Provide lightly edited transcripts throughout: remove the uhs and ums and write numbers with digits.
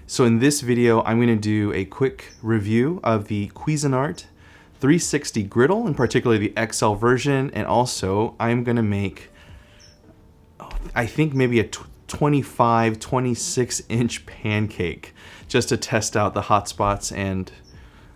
So in this video, I'm going to do a quick review of the Cuisinart 360 griddle, and particularly the XL version, and also I'm going to make, I think maybe a 26 inch pancake just to test out the hot spots and,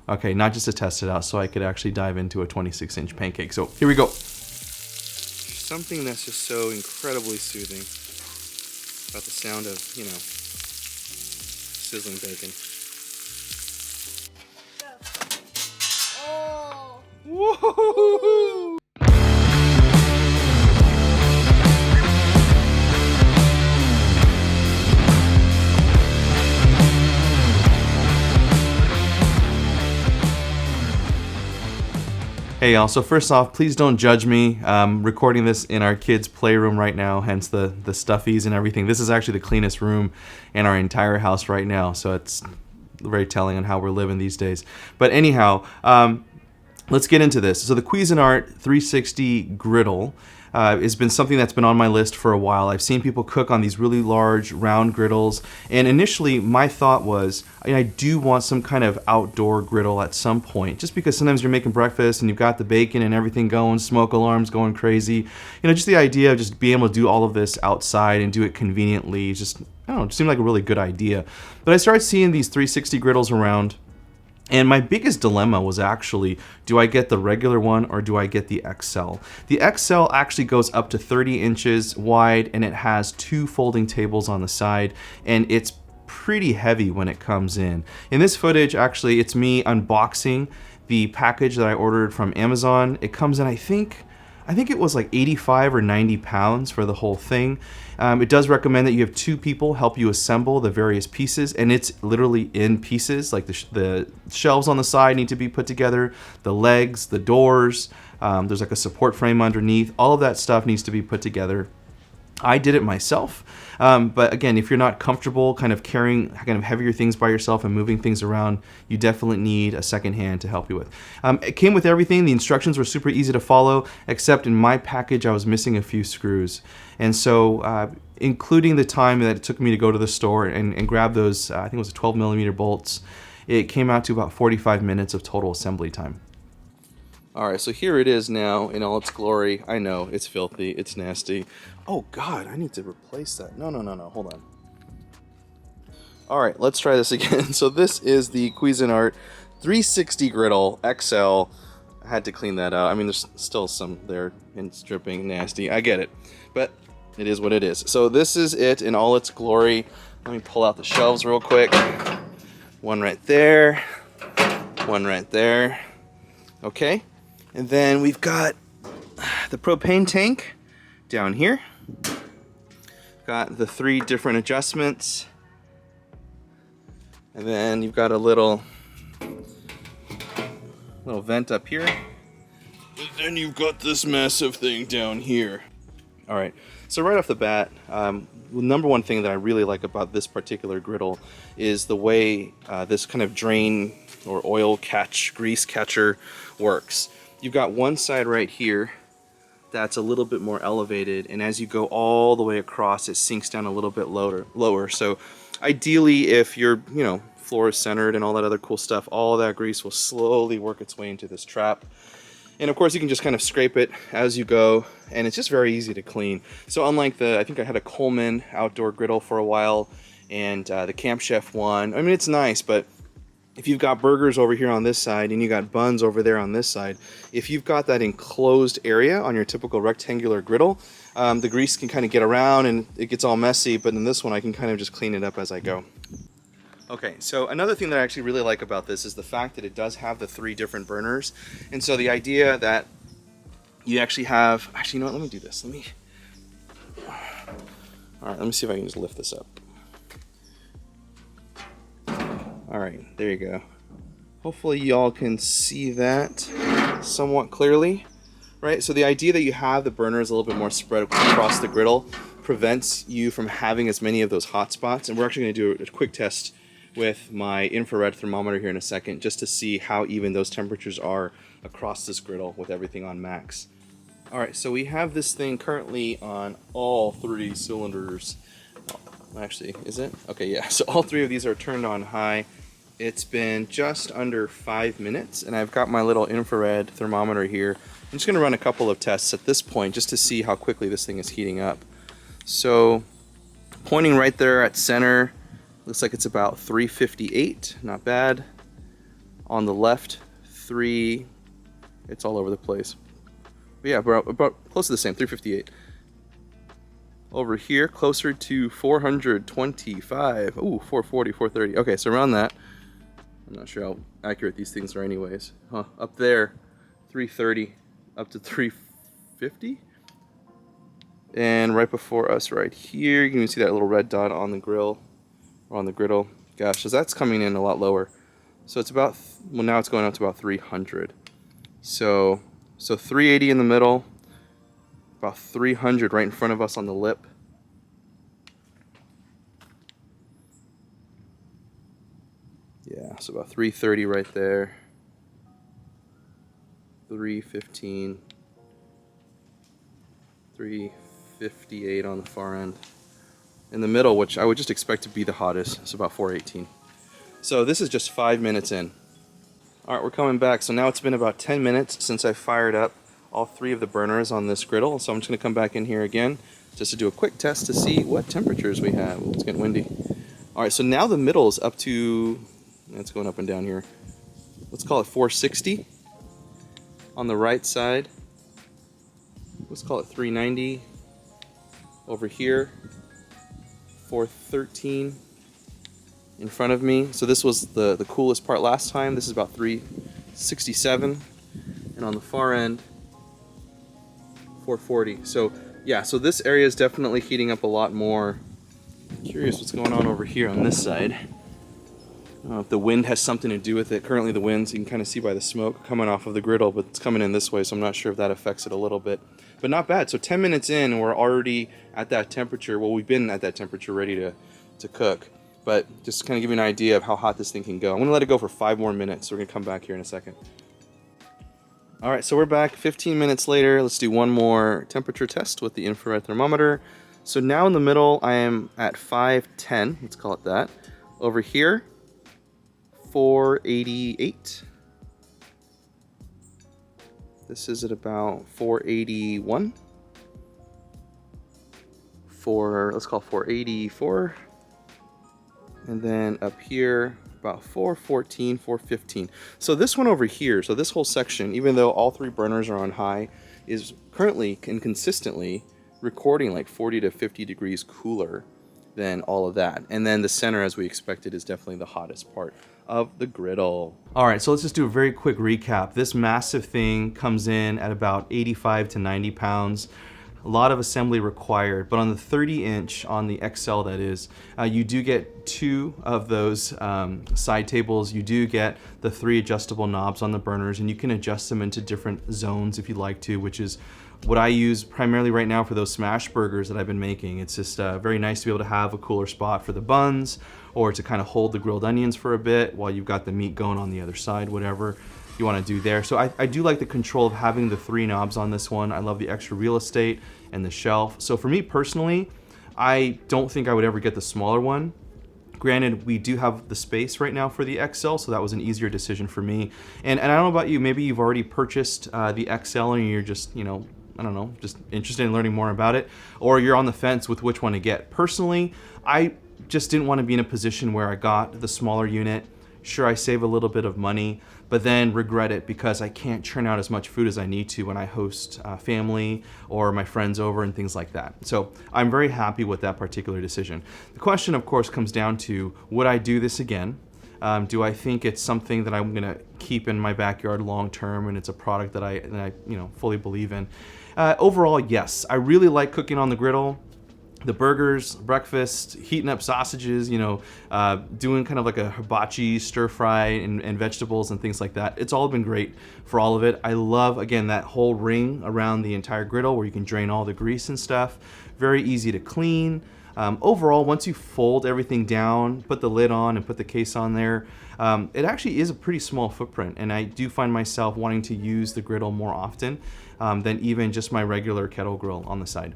okay, not just to test it out, so I could actually dive into a 26-inch pancake. So here we go. Something that's just so incredibly soothing about the sound of, you know, sizzling bacon. Oh. Whoa! Hey y'all, so first off, please don't judge me. I'm recording this in our kids' playroom right now, hence the stuffies and everything. This is actually the cleanest room in our entire house right now, so it's very telling on how we're living these days. But anyhow, let's get into this. So the Cuisinart 360 griddle has been something that's been on my list for a while. I've seen people cook on these really large round griddles, and initially my thought was, I do want some kind of outdoor griddle at some point, just because sometimes you're making breakfast and you've got the bacon and everything going, smoke alarms going crazy. You know, just the idea of just being able to do all of this outside and do it conveniently, just, I don't know, it seemed like a really good idea. But I started seeing these 360 griddles around, and my biggest dilemma was actually, do I get the regular one or do I get the XL? The XL actually goes up to 30 inches wide, and it has 2 folding tables on the side, and it's pretty heavy when it comes in. In this footage, actually, it's me unboxing the package that I ordered from Amazon. It comes in, I think it was like 85 or 90 pounds for the whole thing. It does recommend that you have 2 people help you assemble the various pieces, and it's literally in pieces. Like the shelves on the side need to be put together, the legs, the doors, there's like a support frame underneath. All of that stuff needs to be put together. I did it myself, but again, if you're not comfortable kind of carrying kind of heavier things by yourself and moving things around, you definitely need a second hand to help you with. It came with everything. The instructions were super easy to follow, except in my package I was missing a few screws. And so including the time that it took me to go to the store and grab those, I think it was 12mm bolts, it came out to about 45 minutes of total assembly time. Alright, so here it is now in all its glory. I know, it's filthy, it's nasty. Oh god, I need to replace that. No, hold on. Alright, let's try this again. So this is the Cuisinart 360 griddle XL. I had to clean that out. I mean, there's still some there and it's dripping nasty. I get it, but it is what it is. So this is it in all its glory. Let me pull out the shelves real quick. One right there, one right there. Okay. And then we've got the propane tank down here. Got the 3 different adjustments. And then you've got a little vent up here. And then you've got this massive thing down here. All right, so right off the bat, the number one thing that I really like about this particular griddle is the way this kind of drain or oil catch, grease catcher works. You've got one side right here that's a little bit more elevated, and as you go all the way across, it sinks down a little bit lower. So ideally, if your floor is centered and all that other cool stuff, all of that grease will slowly work its way into this trap. And of course, you can just kind of scrape it as you go, and it's just very easy to clean. So unlike I think I had a Coleman outdoor griddle for a while, and the Camp Chef one, I mean, it's nice, but if you've got burgers over here on this side and you got buns over there on this side, if you've got that enclosed area on your typical rectangular griddle, the grease can kind of get around and it gets all messy, but in this one I can kind of just clean it up as I go. Okay, so another thing that I actually really like about this is the fact that it does have the 3 different burners. And so the idea that you actually have, you know what, let me do this. Alright, let me see if I can just lift this up. Alright, there you go. Hopefully y'all can see that somewhat clearly. Right, so the idea that you have the burners a little bit more spread across the griddle prevents you from having as many of those hot spots. And we're actually going to do a quick test with my infrared thermometer here in a second, just to see how even those temperatures are across this griddle with everything on max. Alright, so we have this thing currently on all 3 cylinders. Actually, is it? Okay, yeah. So all three of these are turned on high. It's been just under 5 minutes, and I've got my little infrared thermometer here. I'm just gonna run a couple of tests at this point just to see how quickly this thing is heating up. So, pointing right there at center, looks like it's about 358, not bad. On the left, it's all over the place. But yeah, about close to the same, 358. Over here, closer to 425. Ooh, 440, 430. Okay, so around that. I'm not sure how accurate these things are anyways. Up there, 330 up to 350. And right before us right here, you can see that little red dot on the grill, or on the griddle. Gosh, so that's coming in a lot lower. So it's about, well, now it's going up to about 300. So 380 in the middle, about 300 right in front of us on the lip. Yeah, so about 330 right there. 315. 358 on the far end. In the middle, which I would just expect to be the hottest, it's about 418. So this is just 5 minutes in. Alright, we're coming back. So now it's been about 10 minutes since I fired up all three of the burners on this griddle. So I'm just going to come back in here again just to do a quick test to see what temperatures we have. Ooh, it's getting windy. Alright, so now the middle is up to, it's going up and down here. Let's call it 460 on the right side. Let's call it 390 over here. 413 in front of me. So this was the coolest part last time. This is about 367. And on the far end, 440. So yeah, so this area is definitely heating up a lot more. I'm curious what's going on over here on this side. I don't know if the wind has something to do with it. Currently the winds, you can kind of see by the smoke coming off of the griddle, but it's coming in this way, so I'm not sure if that affects it a little bit. But not bad. So 10 minutes in, and we're already at that temperature. Well, we've been at that temperature ready to cook. But just to kind of give you an idea of how hot this thing can go. I'm going to let it go for 5 more minutes, so we're going to come back here in a second. Alright, so we're back 15 minutes later. Let's do one more temperature test with the infrared thermometer. So now in the middle, I am at 510. Let's call it that. Over here, 488. This is at about 481. Let's call it 484. And then up here, about 414, 415. So this one over here, so this whole section, even though all three burners are on high, is currently and consistently recording like 40 to 50 degrees cooler than all of that. And then the center, as we expected, is definitely the hottest part of the griddle. All right, so let's just do a very quick recap. This massive thing comes in at about 85 to 90 pounds. A lot of assembly required, but on the 30-inch, on the XL that is, you do get 2 of those side tables. You do get the 3 adjustable knobs on the burners, and you can adjust them into different zones if you'd like to, which is what I use primarily right now for those smash burgers that I've been making. It's just very nice to be able to have a cooler spot for the buns, or to kind of hold the grilled onions for a bit while you've got the meat going on the other side, whatever you want to do there. So I do like the control of having the 3 knobs on this one. I love the extra real estate and the shelf. So for me personally, I don't think I would ever get the smaller one. Granted, we do have the space right now for the XL, so that was an easier decision for me. And I don't know about you, maybe you've already purchased the XL and you're just, you know, I don't know, just interested in learning more about it, or you're on the fence with which one to get. Personally, I just didn't want to be in a position where I got the smaller unit. Sure, I save a little bit of money, but then regret it because I can't churn out as much food as I need to when I host family or my friends over and things like that. So I'm very happy with that particular decision. The question, of course, comes down to, would I do this again? Do I think it's something that I'm gonna keep in my backyard long term, and it's a product that I fully believe in? Overall, yes. I really like cooking on the griddle. The burgers, breakfast, heating up sausages, doing kind of like a hibachi stir fry and vegetables and things like that. It's all been great for all of it. I love, again, that whole ring around the entire griddle where you can drain all the grease and stuff. Very easy to clean. Overall, once you fold everything down, put the lid on and put the case on there, it actually is a pretty small footprint, and I do find myself wanting to use the griddle more often than even just my regular kettle grill on the side.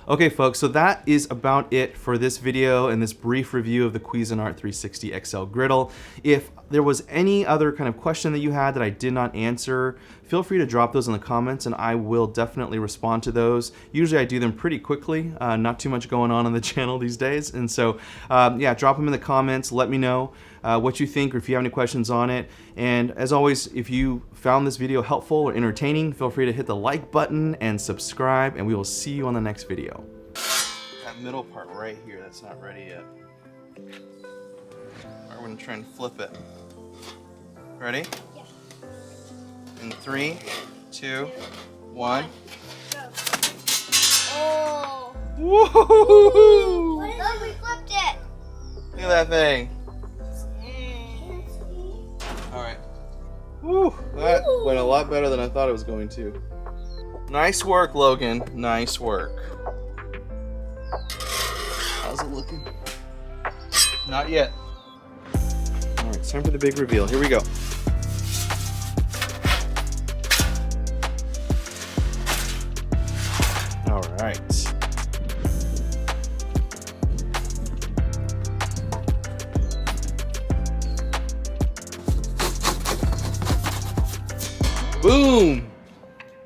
Okay folks, so that is about it for this video and this brief review of the Cuisinart 360 XL griddle. If there was any other kind of question that you had that I did not answer, feel free to drop those in the comments and I will definitely respond to those. Usually I do them pretty quickly, not too much going on the channel these days. And so yeah, drop them in the comments, let me know what you think or if you have any questions on it. And as always, if you found this video helpful or entertaining, feel free to hit the like button and subscribe, and we will see you on the next video. That middle part right here, that's not ready yet. Alright, we're gonna try and flip it. Ready? Yeah. In 3, 2, 1. Go. Oh! Woohoo! Look, we flipped it! Look at that thing. Alright. Woo! That went a lot better than I thought it was going to. Nice work, Logan. Nice work. How's it looking? Not yet. Alright, it's time for the big reveal. Here we go. Alright. Boom!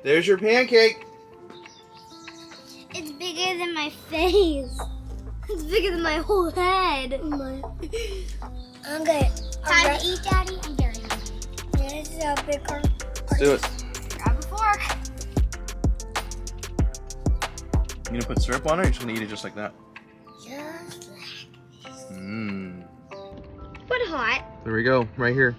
There's your pancake. It's bigger than my face. It's bigger than my whole head. Okay. Time to eat, Daddy. I'm very hungry. This is a big one. Let's do it. Grab a fork. You gonna put syrup on it or you just gonna eat it just like that? Just like this. Mmm. But hot. There we go, right here.